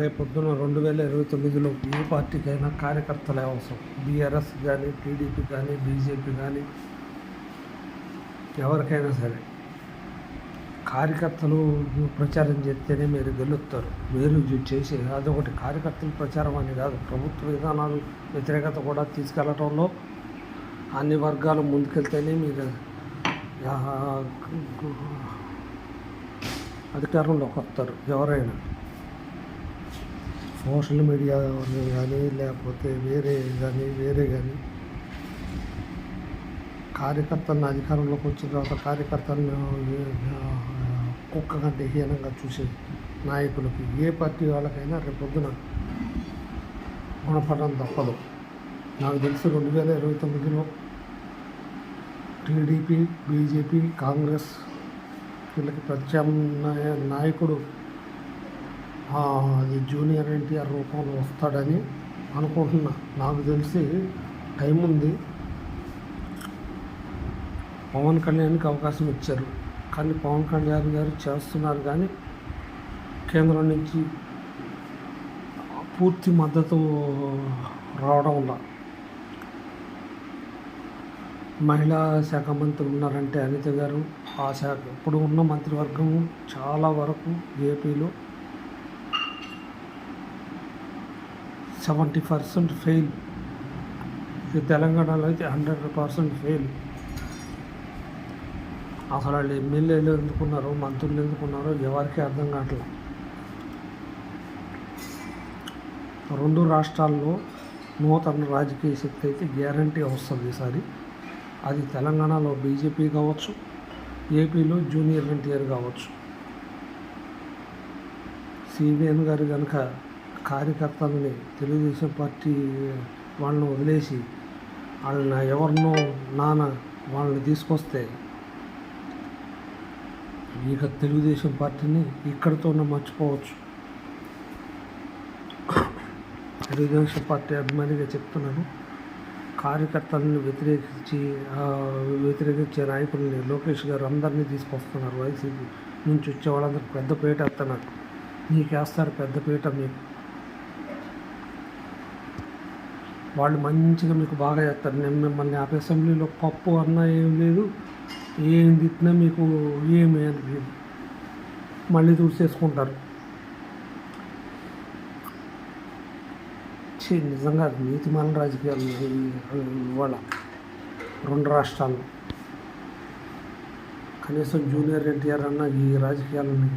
రేపొద్దున 2029లో ఏ పార్టీకైనా కార్యకర్తలే అవసరం. బీఆర్ఎస్ కానీ, టీడీపీ కానీ, బీజేపీ కానీ, ఎవరికైనా సరే కార్యకర్తలు ప్రచారం చేస్తేనే మీరు గెలుస్తారు. మీరు చేసే అదొకటి కార్యకర్తలు ప్రచారం అని కాదు, ప్రభుత్వ విధానాలు వ్యతిరేకత కూడా తీసుకెళ్లడంలో అన్ని వర్గాలు ముందుకెళ్తేనే మీరు అధికారంలోకి వస్తారు. ఎవరైనా సోషల్ మీడియా కానీ లేకపోతే వేరే కానీ కార్యకర్తలను అధికారంలోకి వచ్చిన తర్వాత కార్యకర్తలను కుక్క కంటే హీనంగా చూసే నాయకులకి ఏ పార్టీ వాళ్ళకైనా రేపొద్దున గుణపడడం తప్పదు. నాకు తెలిసి 2029లో టీడీపీ, బీజేపీ, కాంగ్రెస్ వీళ్ళకి ప్రత్యామ్నాయ నాయకుడు అది జూనియర్ ఎన్టీఆర్ రూపంలో వస్తాడని అనుకుంటున్నా. నాకు తెలిసి టైం ఉంది. పవన్ కళ్యాణ్కి అవకాశం ఇచ్చారు, కానీ పవన్ కళ్యాణ్ గారు చేస్తున్నారు, కానీ కేంద్రం నుంచి పూర్తి మద్దతు రావడం వల్ల మహిళా శాఖ మంత్రి ఉన్నారంటే అనిత గారు, ఆ శాఖ ఇప్పుడు ఉన్న మంత్రివర్గం చాలా వరకు ఏపీలో 70% ఫెయిల్. తెలంగాణలో అయితే 100% ఫెయిల్. అసలు వాళ్ళు ఎమ్మెల్యేలు ఎందుకున్నారో, మంత్రులు ఎందుకున్నారో ఎవరికి అర్థం కావట్లేదు. 2 రాష్ట్రాల్లో నూతన రాజకీయ శక్తి అయితే గ్యారంటీ వస్తుంది ఈసారి. అది తెలంగాణలో బీజేపీ కావచ్చు, ఏపీలో జూనియర్ ఎన్టీఆర్ కావచ్చు. సిబిఎన్ గారు కనుక కార్యకర్తలని తెలుగుదేశం పార్టీ వాళ్ళని వదిలేసి వాళ్ళని ఎవరినో వాళ్ళని తీసుకొస్తే ఇక తెలుగుదేశం పార్టీని ఇక్కడితోనే మర్చిపోవచ్చు. తెలుగుదేశం పార్టీ అభిమానిగా చెప్తున్నాను, కార్యకర్తలను వ్యతిరేకించే నాయకుల్ని లోకేష్ గారు అందరినీ తీసుకొస్తున్నారు. వైసీపీ నుంచి వచ్చే వాళ్ళందరికీ పెద్ద పీట ఎత్తన్నారు. నీకేస్తారు పెద్ద పీట. మీకు వాళ్ళు మంచిగా మీకు బాగా చేస్తారు. నేను మిమ్మల్ని అసెంబ్లీలో పప్పు అన్నా ఏం లేదు, ఏం తిట్టినా మీకు ఏమి అనిపించదు, మళ్ళీ చూసేసుకుంటారు. నిజంగా నీతిమాలిన రాజకీయాలు ఇవాళ 2 రాష్ట్రాల్లో. కనీసం జూనియర్ ఎన్టీఆర్ అన్న ఈ రాజకీయాలని